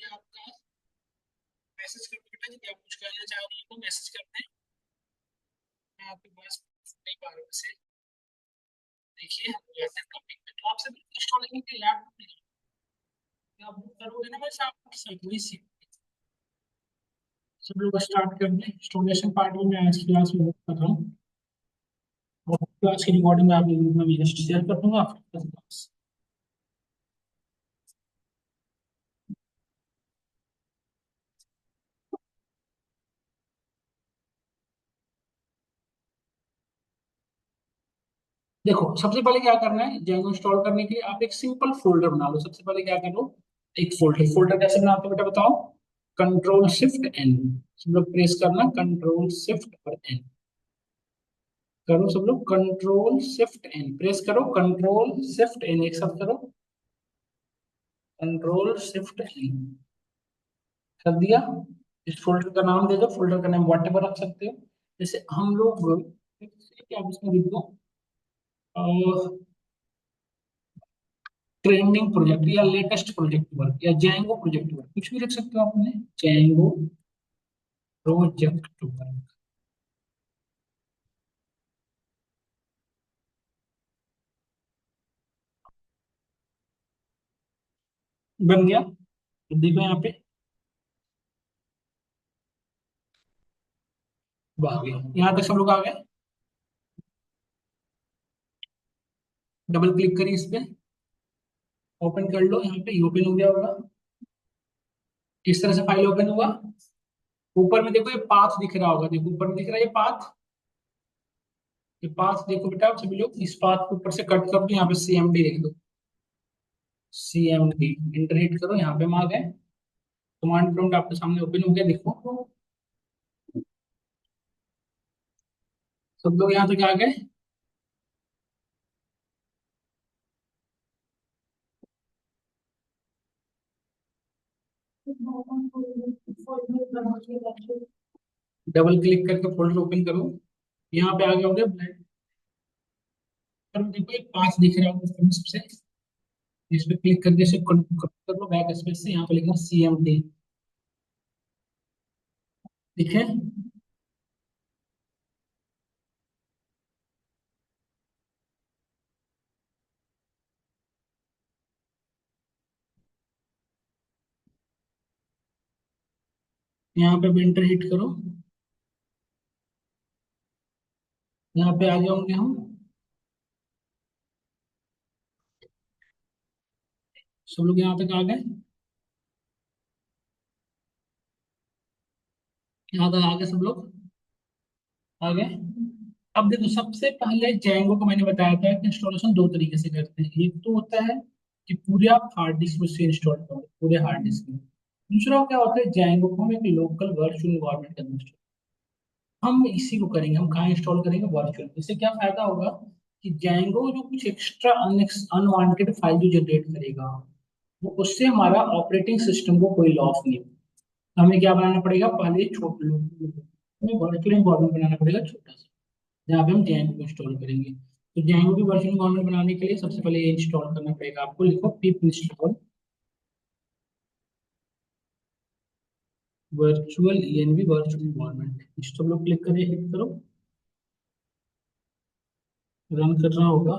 ये आपका मैसेज करते बेटा, यदि आप कुछ करना चाह रही हो तो मैसेज करते हैं। मैं आपके पास नहीं पा रहा हूँ वैसे। देखिए हम जाते हैं टॉपिक पे। तो आपसे बिल्कुल इंस्टॉलिंग के लैपटॉप नहीं है। आप बुक करोगे ना, वैसे आपके साथ वही सीख सब लोग स्टार्ट कर दें। इंस्टॉलेशन पार्ट में मैं आज की क्लास में बुक कर रहा हूँ, और क्लास की रिकॉर्डिंग मैं आपके ग्रुप में भी जस्ट शेयर कर दूंगा आफ्टर क्लास। देखो सबसे पहले क्या करना है, जेंगो इंस्टॉल करने के लिए आप एक सिंपल फोल्डर बना लो। सबसे पहले क्या करो, एक फोल्डर। फोल्डर कैसे बनाते हो बेटा बताओ? Control shift N. सब लोग प्रेस करना, कंट्रोल शिफ्ट और एन करो। सब लोग कंट्रोल शिफ्ट एन प्रेस करो, कंट्रोल शिफ्ट एन एक साथ करो। कंट्रोल शिफ्ट एन कर दिया। इस फोल्डर का नाम दे दो, फोल्डर का नाम वॉट एवर रख सकते हो। जैसे हम लोग क्या इसमें लिख दो, ट्रेंडिंग प्रोजेक्ट या लेटेस्ट प्रोजेक्ट वर्क या जैंगो प्रोजेक्ट वर्क, कुछ भी लिख सकते हो आपने। जैंगो प्रोजेक्ट वर्क बन गया। तो देखो यहाँ पे आ गया, यहाँ तक सब लोग आ गए। डबल क्लिक करिए इस पे, ओपन कर लो। यहाँ पे ओपन हो गया होगा। किस तरह से फाइल ओपन हुआ? ऊपर में देखो ये पाथ दिख रहा होगा, देखो ऊपर में दिख रहा है ये पाथ। ये पाथ देखो बेटा, आप सभी लोग इस पाथ को ऊपर से कट कर दो, यहाँ पे CMD लिख दो। CMD इंटर हिट करो, यहाँ पे हम आ गए। कमांड प्रॉम्प्ट आपके सामने ओपन हो गया, देखो सब लोग यहाँ तक आ गए। डबल क्लिक करके फोल्डर ओपन करो, यहाँ पे आ गए होंगे ब्लैक पर देखो एक पास दिख रहा होगा ऊपर में सबसे। इस पे क्लिक करके इसे कर लो बैक स्पेस से, यहाँ पे लिखना CMD। ठीक है, यहाँ पे एंटर हिट करो, यहाँ पे आ जाओगे हम। सब लोग यहाँ तक आ गए, यहाँ तक आ गए सब लोग आ गए। अब देखो सबसे पहले जैंगो को मैंने बताया था कि इंस्टॉलेशन दो तरीके से करते हैं। एक तो होता है कि पूरे आप हार्ड डिस्क में से इंस्टॉल करो, पूरे हार्ड डिस्क में। दूसरा क्या होता है, जैंगो को हम एक लोकल वर्चुअल इन्वायरमेंट के अंदर install। हम इसी को करेंगे, हम कहाँ इंस्टॉल करेंगे? वर्चुअल। इससे क्या फायदा होगा कि जैंगो जो कुछ एक्स्ट्रा अनवांटेड फाइल जो जनरेट करेगा, वो उससे हमारा ऑपरेटिंग सिस्टम को कोई लॉस नहीं होगा। हमें क्या बनाना पड़ेगा, पहले छोटे हमें वर्चुअल इन्वायरमेंट बनाना पड़ेगा छोटा सा, जहाँ पे हम जैंगो को इंस्टॉल करेंगे। तो जैंगो की वर्चुअल इन्वायरमेंट बनाने के लिए सबसे पहले ये इंस्टॉल करना पड़ेगा आपको। लिखो पिप install virtual ENV virtual environment. इस सब लोग क्लिक करें, हिट करो, रन करना होगा।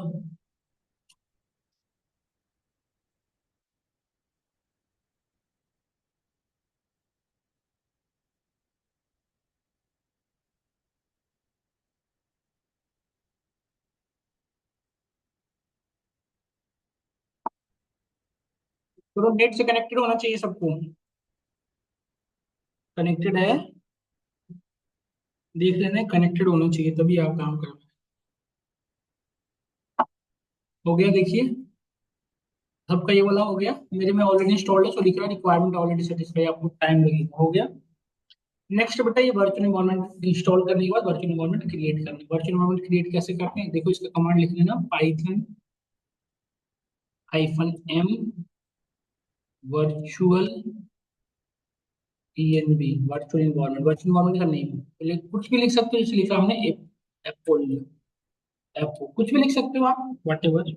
तो नेट से कनेक्टेड होना चाहिए सबको। कनेक्टेड है, देख लेना, कनेक्टेड होना चाहिए तभी आप काम कर पाए। हो गया देखिए, सबका ये वाला हो गया। मेरे में ऑलरेडी इंस्टॉल्ड है, सो लिख रहा है रिक्वायरमेंट ऑलरेडी सेटिस्फाई, आपको टाइम लगेगा। हो गया। नेक्स्ट बेटा ये वर्चुअल एनवायरनमेंट इंस्टॉल करने के बाद वर्चुअल एनवायरनमेंट क्रिएट करना है। वर्चुअल एनवायरनमेंट क्रिएट कैसे करते हैं, देखो इसका कमांड लिख लेना, Python -m virtual ENV virtual environment. Virtual environment का नेम कुछ भी लिख सकते हो, जैसे लिखा हमने एप्पल, एप्पल कुछ भी लिख सकते हो आप, वट एवर।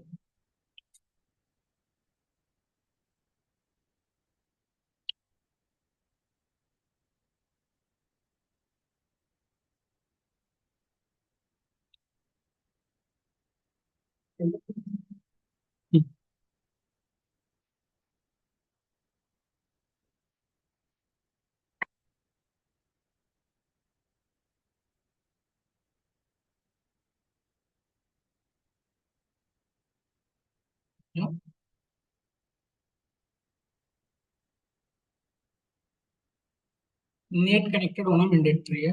नेट कनेक्टेड होना मैंडेटरी है।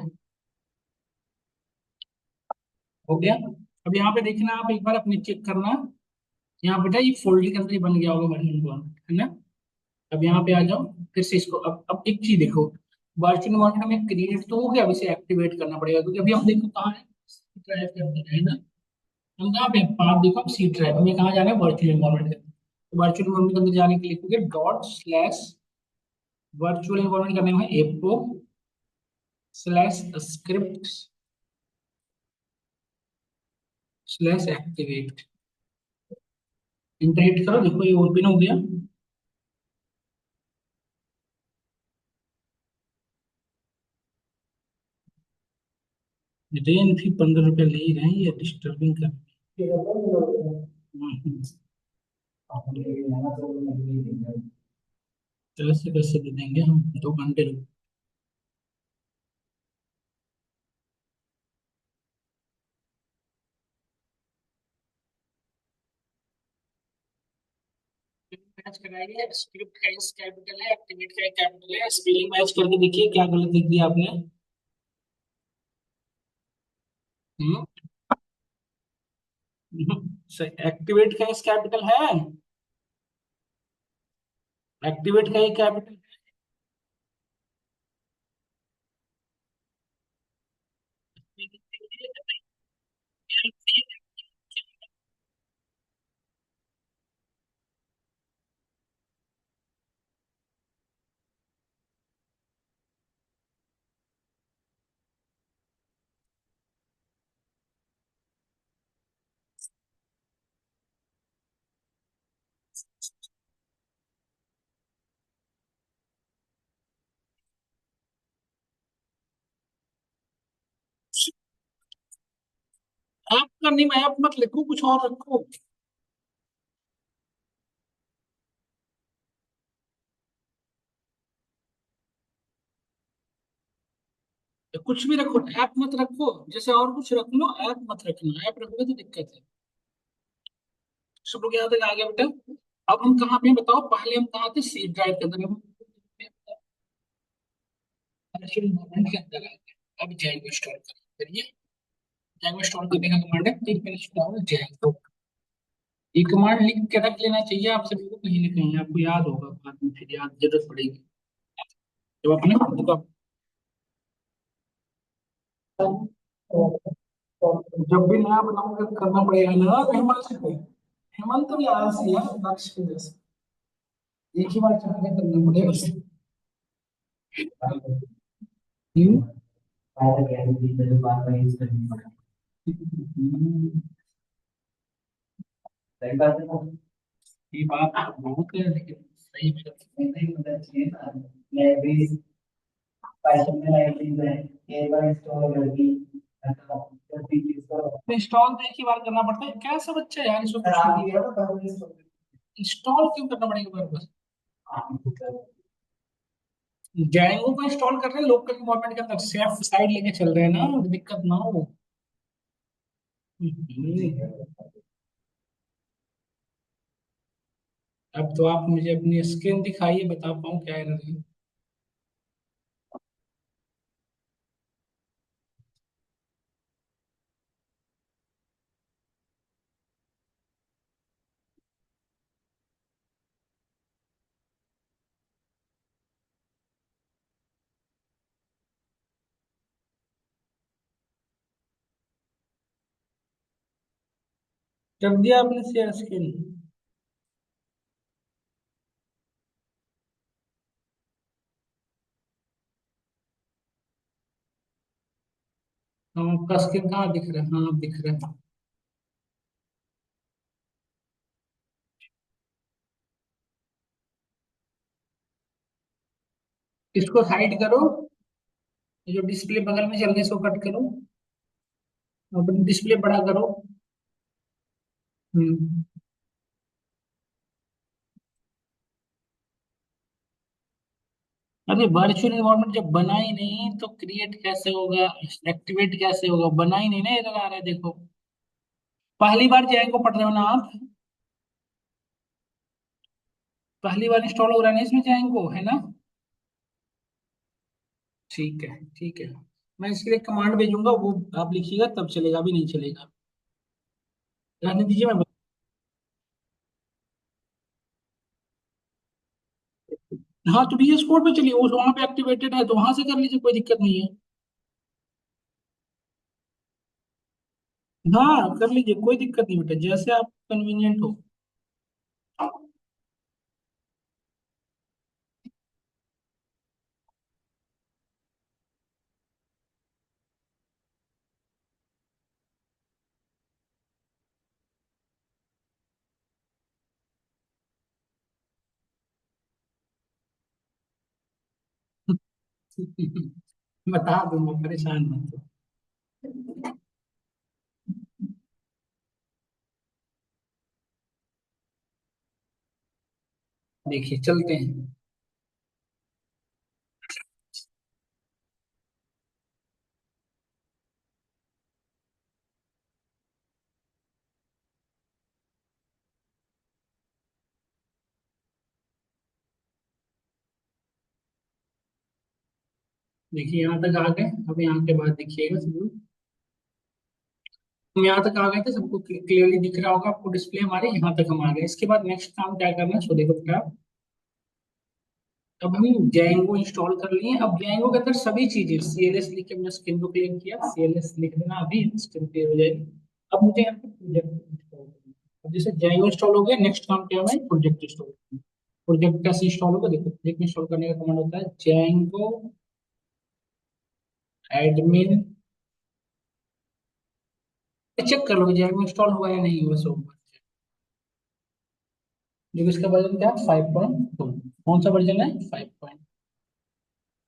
हो गया। अब यहाँ पे देखना, आप एक बार अपने चेक करना। यहाँ बेटा ये फोल्डर के अंदर ही बन गया होगा वर्चुअल एनवायरनमेंट, है ना। अब यहाँ पे आ जाओ। फिर से इसको, अब एक चीज देखो। वर्चुअल एनवायरनमेंट हमें क्रिएट तो हो गया, अब इसे एक्टिवेट करना पड़ेगा, क्योंकि अभी हम देखो कहाँ है, ड्राइव के अंदर है ना। हम कहाँ पे, आप देखो आप सी ड्राइव में कहाँ जाना है, वर्चुअल एनवायरनमेंट के अंदर। तो वर्चुअल एनवायरनमेंट के अंदर जाने के लिए लिखोगे डॉट स्लैश वर्चुअल एनवायरनमेंट का नाम है apo slash script slash activate. Inter hit करो, देखो ये ओपन हो गया। रेन फी 15 रुपया ले ही रहे हैं, ये डिस्टर्बिंग कर। हम्म, कैसे कैसे दे देंगे हम, 2 घंटे रुक। मैच कराइए, स्क्रिप्ट का एस कैपिटल है, एक्टिवेट का कैपिटल है, स्पेलिंग मैच करके देखिए क्या गलत लिख दिया आपने। हम्म। एक्टिवेट का एस कैपिटल है, एक्टिवेट का ही कैपिटल। ऐप का नेम ऐप मत लिखो, कुछ और रखो। कुछ भी रखो, ऐप मत रखो, जैसे और कुछ रख लो, ऐप मत रखना, ऐप रखोगे तो दिक्कत है। सब लोग यहाँ तक आ गया बेटा। अब हम कहाँ पे हैं बताओ, पहले हम कहाँ थे, सी ड्राइव के अंदर। अब वर्चुअल एनवायरनमेंट के अंदर आ गए। अब जैंगो इंस्टॉल करिए। जैंगो इंस्टॉल करने का कमांड है, क्लिक पे इंस्टॉल जैंगो। ये कमांड लिख के रख लेना चाहिए आप सभी को, कहीं ना कहीं आपको याद होगा, बाद में फिर याद जरूरत पड़ेगी जब अपने खुद का। जब भी नया बनाऊंगा तो करना पड़ेगा ना हेमंत को। हेमंत भी आलसी है दक्ष के जैसे, एक ही बार चढ़ने करना पड़ेगा उसे। हम्म। सही बात है। ये बात बहुत है, लेकिन सही नहीं होना चाहिए ना। मैं भी पैशन में लाइटिंग है, एक बार इंस्टॉल कर दी, इंस्टॉल तो एक ही बार करना पड़ता है, कैसा बच्चा है यार, इसको कुछ इंस्टॉल क्यों करना पड़ेगा बार बार। जैंगो को इंस्टॉल कर रहे हैं लोकल इन्वायरमेंट के अंदर, सेफ साइड लेके चल रहे हैं ना, दिक्कत ना हो। हम्म। अब तो आप मुझे अपनी स्क्रीन दिखाइए, बता पाऊँ क्या एरर है। जब दिया आपने शेयर स्क्रीन। हम आपका स्क्रीन कहाँ दिख रहा है, हाँ दिख रहा है। इसको हाइड करो, ये जो डिस्प्ले बगल में चल रही है इसको कट करो, अपनी डिस्प्ले बड़ा करो। हम्म। अरे वर्चुअल इन्वायरमेंट जब बना ही नहीं तो क्रिएट कैसे होगा, एक्टिवेट कैसे होगा, बना ही नहीं ना, एरर आ रहा है देखो। पहली बार जैंगो पढ़ रहे हो ना आप? पहली बार इंस्टॉल हो रहा है ना इसमें जैंगो, है ना? ठीक है, ठीक है। मैं इसके लिए कमांड भेजूंगा, वो आप लिखिएगा तब चलेगा, अभी नहीं चलेगा। रहने दीजिए, मैं हाँ, तो VS कोड पे चलिए, वो वहां पे एक्टिवेटेड है तो वहां से कर लीजिए, कोई दिक्कत नहीं है। हाँ, कर लीजिए, कोई दिक्कत नहीं बेटा, जैसे आप कन्वीनियंट हो। बता दूंगा, परेशान मत हो। देखिए, चलते हैं। देखिए, यहाँ तक आ गए। अब यहाँ के बाद देखिएगा सब लोग। हम यहाँ तक आ गए थे, सबको क्लियरली दिख रहा होगा आपको, डिस्प्ले हमारे यहाँ तक हम आ गए। इसके बाद नेक्स्ट काम क्या करना है, सो देखो बेटा। अब हम जैंगो इंस्टॉल कर लिए। अब जैंगो के अंदर सभी चीजें CLS लिख के हमने स्क्रीन को क्लियर किया, CLS लिख देना, अभी स्क्रीन क्लियर हो जाएगी। अब मुझे यहाँ पे प्रोजेक्ट इंस्टॉल करना है। अब जैसे जैंगो इंस्टॉल हो गया, नेक्स्ट काम क्या है, प्रोजेक्ट इंस्टॉल करना है। प्रोजेक्ट कैसे इंस्टॉल होगा, देखो, प्रोजेक्ट इंस्टॉल करने का कमांड होता है जैंगो एडमिन। चेक कर लो जैंगो इंस्टॉल हुआ या नहीं हुआ, सो देखो इसका वर्जन क्या है, 5.2। कौन सा वर्जन है, 5।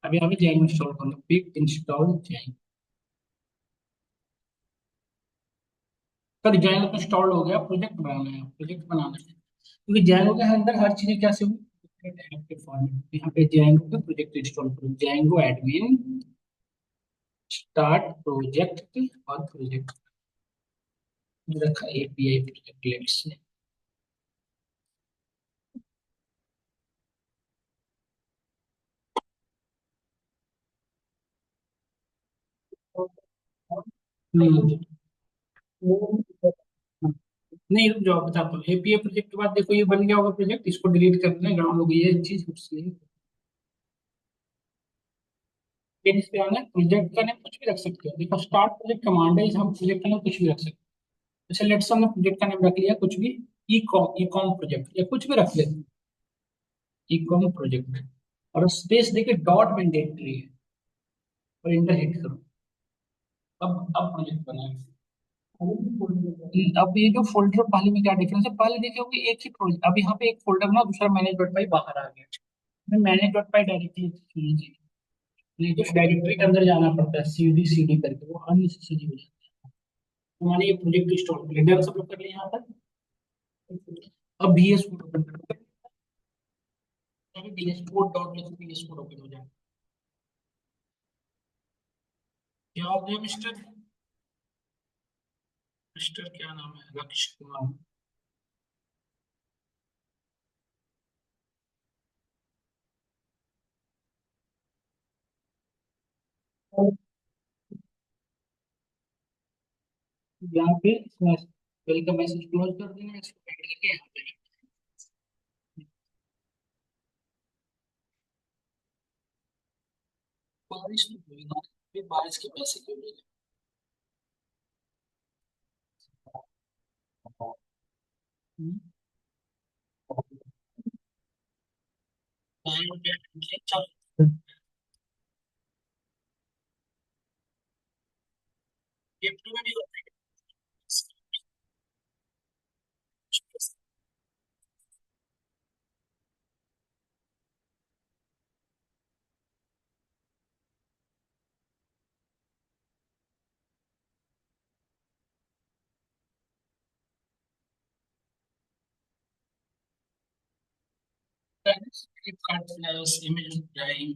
अभी यहाँ पे जैंगो इंस्टॉल कर लो, पिक इंस्टॉल जैंगो। कर जैंगो तो इंस्टॉल हो गया, प्रोजेक्ट बनाना है, प्रोजेक्ट बनाना है। क्योंकि जैंगो के अंदर हर चीज कैसे होगी, एक्टिव फॉर्मेट। यहाँ पे जैंगो का प्रोजेक्ट इंस्टॉल करो, जैंगो एडमिन स्टार्ट प्रोजेक्ट, और प्रोजेक्ट रखा API प्रोजेक्ट लेट्स से। हम्म। नहीं, रुक जाओ, बताता हूँ। API प्रोजेक्ट के बाद देखो ये बन गया होगा प्रोजेक्ट, इसको डिलीट कर देना, ग्राउंड हो गई है चीज उससे। फिर इस पे आना, प्रोजेक्ट का नाम कुछ भी रख सकते हो, देखो स्टार्ट प्रोजेक्ट कमांड है, हम प्रोजेक्ट का नाम कुछ भी रख सकते हैं। जैसे लेट्स हमने प्रोजेक्ट का नाम रख लिया कुछ भी, ई कॉम प्रोजेक्ट, या कुछ भी रख लेते हैं, ई कॉम प्रोजेक्ट। और स्पेस देके डॉट मैंडेटरी है, और इंटर हिट करो। अब प्रोजेक्ट बना है। अब ये जो फोल्डर पहले में क्या डिफरेंस है, पहले देखे होगे एक ही प्रोजेक्ट, अब यहाँ पे एक फोल्डर ना, दूसरा मैनेज डॉट पाई बाहर आ गया। मैनेज डॉट पाई डायरेक्टली लीजिए, नहीं तो डायरेक्टरी के अंदर जाना पड़ता है, CD करके, वो अननेसेसरी हो जाता है। तो मैंने ये प्रोजेक्ट इंस्टॉल कर लिया, सब लोग कर लिया यहाँ तक। अब VS कोड ओपन करो, VS कोड डॉट लिखो, VS कोड ओपन हो जाए। क्या हो गया मिस्टर? मिस्टर क्या नाम है, लक्ष्य कुमार। यहाँ पे वेलकम मैसेज क्लोज कर देना, इसको ऐड करके यहाँ पे बारिश तो हुई ना, फिर बारिश के पैसे क्यों मिले? हम्म, टाइम क्या है? चल, गिफ्ट में भी होता है। होता है, Flipkart plus, Amazon prime.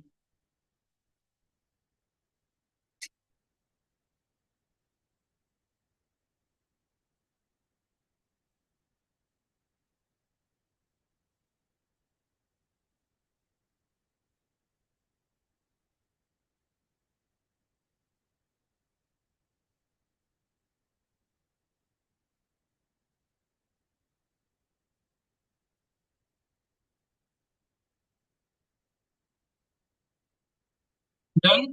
Done.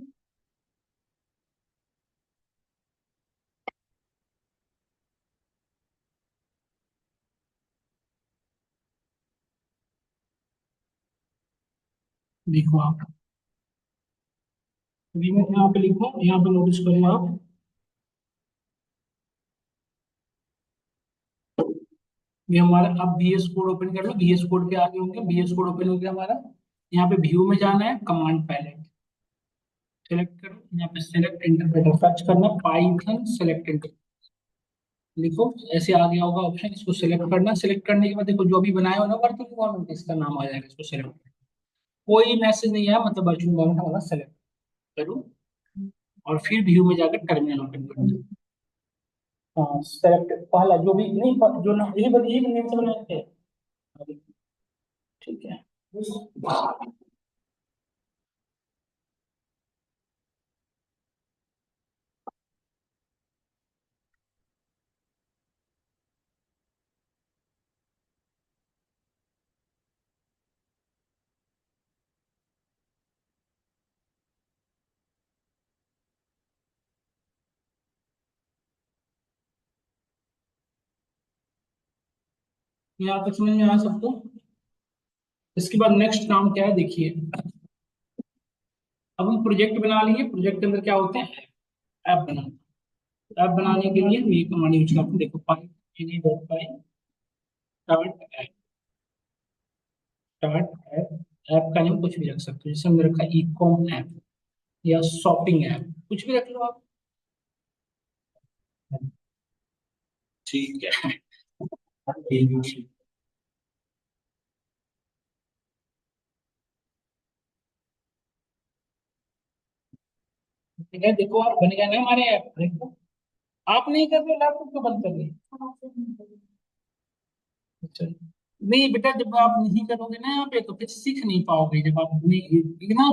देखो आप, अभी मैं यहाँ पे लिखूँ, यहाँ पे नोटिस करो आप। ये हमारा, अब VS कोड ओपन कर लो, VS कोड पे आगे होंगे, VS कोड ओपन हो गया हमारा। यहाँ पे व्यू में जाना है, कमांड पैलेट सेलेक्ट करो, यहाँ पे सेलेक्ट इंटरप्रेटर सर्च करना, पाइथन सेलेक्ट इंटरप्रेटर लिखो। ऐसे आ गया होगा ऑप्शन, इसको सेलेक्ट करना। सेलेक्ट करने के बाद देखो जो भी बनाए हो ना वर्चुअल इन्वायरमेंट, इसका नाम आ जाएगा, इसको सेलेक्ट। कोई मैसेज नहीं आया, मतलब वर्चुअल इन्वायरमेंट हमारा सेलेक्ट करूँ, और फिर व्यू में जाकर टर्मिनल ओपन करूँ। हाँ, सेलेक्ट पहला जो भी नहीं, जो ना यही नेम से बनाए थे। ठीक है। यहाँ तक समझ में आया सबको? इसके बाद नेक्स्ट काम क्या है देखिए। अब हम प्रोजेक्ट बना लेंगे, प्रोजेक्ट के अंदर क्या होते हैं, ऐप बनाना। ऐप बनाने के लिए हम ये कमांड यूज करते हैं, देखो pi dot pi start app. Start app, app का नाम कुछ भी रख सकते हो, जैसे हमने रखा ई कॉम ऐप या शॉपिंग ऐप, कुछ भी रख लो आप। ठीक है। ठीक है, देखो आप बन गया ना हमारे ऐप, देखो। आप नहीं कर रहे, लैपटॉप को बंद कर रहे। अच्छा। नहीं बेटा, जब आप नहीं करोगे ना यहाँ पे, तो फिर सीख नहीं पाओगे, जब आप नहीं ना।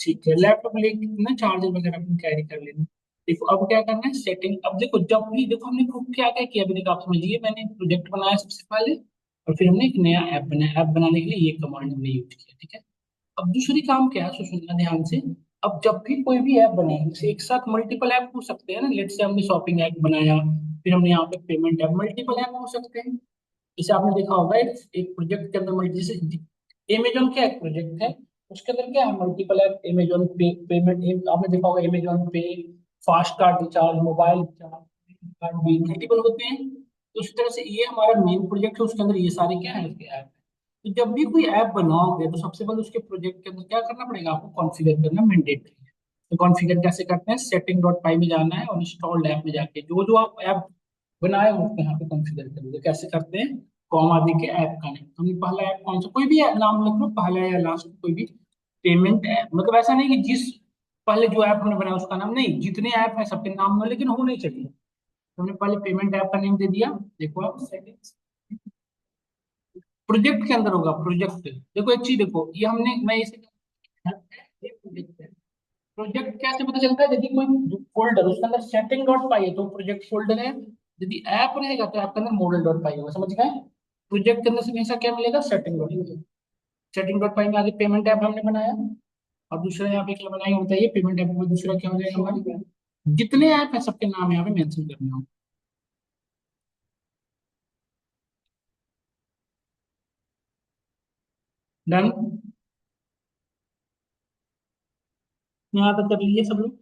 ठीक है, लैपटॉप लेके ना चार्जर वगैरह अपनी कैरी कर लेना। देखो अब क्या करना है, सेटिंग। अब देखो जब भी देखो हमने खुद क्या क्या किया, अभी देखो आप समझिए, मैंने प्रोजेक्ट बनाया सबसे पहले, और फिर हमने एक नया ऐप बनाया। ऐप बनाने के लिए ये कमांड हमने यूज किया, ठीक है। अब दूसरी काम क्या है, सो सुनना ध्यान से। अब जब भी कोई भी ऐप बनाए, जैसे एक साथ मल्टीपल ऐप हो सकते हैं ना, लेट से हमने शॉपिंग ऐप बनाया, फिर हमने यहाँ पे पेमेंट ऐप, मल्टीपल ऐप हो सकते हैं। जैसे आपने देखा होगा, एक प्रोजेक्ट के अंदर जैसे अमेजोन का एक प्रोजेक्ट है, उसके अंदर क्या है, मल्टीपल ऐप, अमेजोन पे पेमेंट, आपने देखा होगा अमेजोन पे, fast card recharge, mobile recharge, card भी मल्टीपल होते हैं। तो उस तरह से ये हमारा मेन प्रोजेक्ट है, उसके अंदर ये सारे क्या है, उसके ऐप। तो जब भी कोई ऐप बनाओगे, तो सबसे पहले उसके प्रोजेक्ट के अंदर क्या करना पड़ेगा, आपको कॉन्फ़िगर करना मैंडेटरी है। तो कॉन्फ़िगर कैसे करते हैं, सेटिंग डॉट पाई में जाना है, और इंस्टॉल्ड ऐप में जाके जो जो आप ऐप बनाए हो उसको यहाँ पे कॉन्फ़िगर करोगे। कैसे करते हैं, कॉमा दे के ऐप का नेम, हमने पहला ऐप कौन सा, कोई भी नाम लिख लो, पहला या लास्ट कोई भी। पेमेंट ऐप, मतलब ऐसा नहीं कि जिस पहले जो ऐप हमने बनाया उसका नाम नहीं, जितने ऐप है सबके नाम में, लेकिन होने चाहिए। तो हमने पहले पेमेंट ऐप का नेम दे दिया। देखो आप सेटिंग्स, प्रोजेक्ट के अंदर होगा प्रोजेक्ट। देखो एक चीज देखो, ये हमने, मैं इसे, ये प्रोजेक्ट है। प्रोजेक्ट कैसे पता चलता है, यदि कोई फोल्डर उसके अंदर सेटिंग डॉट पाई है तो प्रोजेक्ट फोल्डर है। यदि ऐप रहेगा तो ऐप के अंदर मॉडल डॉट पाई होगा, समझ गए। प्रोजेक्ट के अंदर से हमेशा क्या मिलेगा, सेटिंग डॉट पाई। सेटिंग डॉट पाई में आगे पेमेंट ऐप हमने बनाया, और दूसरा यहाँ पे क्या बनाएंगे बताइए, पेमेंट ऐप में दूसरा क्या हो जाएगा हमारे, जितने ऐप है सबके नाम यहाँ पे मेंशन करने होंगे। डन। यहाँ तक कर लिए सब लोग।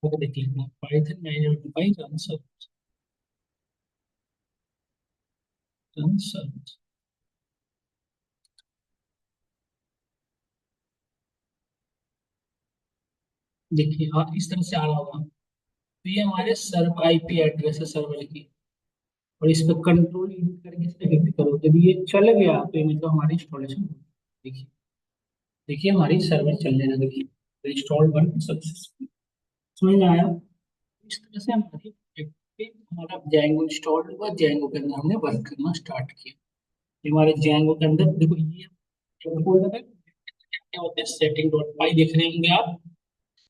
वो देख लेना पाइथन मैन्युअल बाई रन। देखिए हाँ इस तरह से आ रहा होगा। तो ये हमारे सर्व आईपी एड्रेस है सर्वर की। और इस पर कंट्रोल यूज करके इसे हिट करो, जब ये चल गया तो ये मतलब हमारी इंस्टॉलेशन। देखिए, देखिए हमारी सर्वर चलने लग गई। Install one successful. समझ में आया? इस तरह से हमारी project पे हमारा जेंगो इंस्टॉल हुआ, जेंगो के अंदर हमने वर्क करना स्टार्ट किया। ये हमारे जेंगो के अंदर देखो ये फोल्डर है, क्या होता है सेटिंग डॉट पाई देख रहे होंगे आप।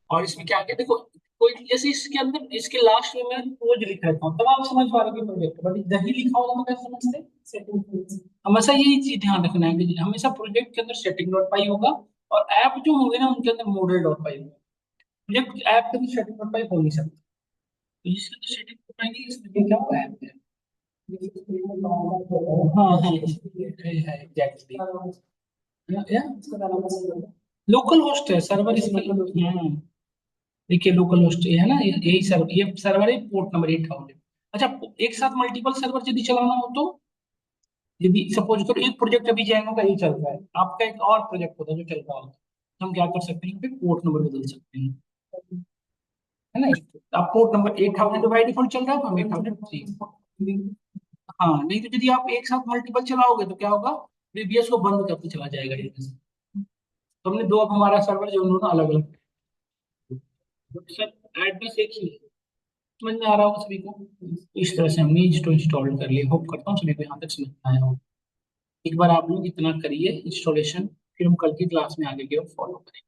और इसमें क्या क्या देखो, कोई जैसे इसके अंदर इसके लास्ट में मैं रोज लिख रखा हूँ तब आप समझ पा रहे हो प्रोजेक्ट, बट इधर ही लिखा होगा तो कैसे समझते? Setting fields। हमेशा यही चीज ध्यान रखना है कि हमेशा प्रोजेक्ट के अंदर सेटिंग डॉट पाई होगा, और ऐप जो होंगे ना उनके अंदर मॉडल डॉट पाई होगा। प्रोजेक्ट ऐप के अंदर सेटिंग डॉट पाई हो नहीं सकता। तो जिसके अंदर सेटिंग डॉट पाई नहीं है इसलिए क्या हुआ ऐप है। हाँ हाँ है एग्जैक्टली। लोकल होस्ट है सर्वर इसमें। देखिए लोकल होस्ट ये है ना, यही सर्वर, ये सर्वर है पोर्ट नंबर 8000। अच्छा, एक साथ मल्टीपल सर्वर यदि चलाना हो तो, यदि सपोज करो एक प्रोजेक्ट अभी जैनो का ही चल रहा है, आपका एक और प्रोजेक्ट होता है जो चल रहा होता है, तो हम क्या कर सकते हैं, फिर पोर्ट नंबर बदल सकते हैं, है ना। तो आप पोर्ट नंबर 8000 बाई डिफॉल्ट चल रहा है तो हम 8003। हाँ नहीं तो यदि आप एक साथ मल्टीपल चलाओगे तो क्या होगा, प्रीवियस को बंद करके चला जाएगा इनमें से। तो हमने दो, अब हमारा सर्वर जो दोनों अलग अलग, सर एड्रेस एक ही है। समझ में आ रहा होगा सभी को। इस तरह से हमने इसको इंस्टॉल कर लिया। होप करता हूँ सभी को यहाँ तक समझ में आया हो। एक बार आप लोग इतना करिए इंस्टॉलेशन, फिर हम कल की क्लास में आगे की और फॉलो करेंगे।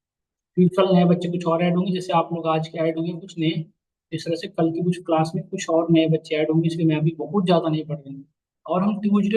फिर कल नए बच्चे कुछ और ऐड होंगे, जैसे आप लोग आज के ऐड होंगे कुछ नए। इस तरह से कल की कुछ क्लास में कुछ और नए बच्चे ऐड होंगे, इसलिए मैं अभी बहुत ज्यादा नहीं पढ़ रही हूँ। और हम ट्यूजडे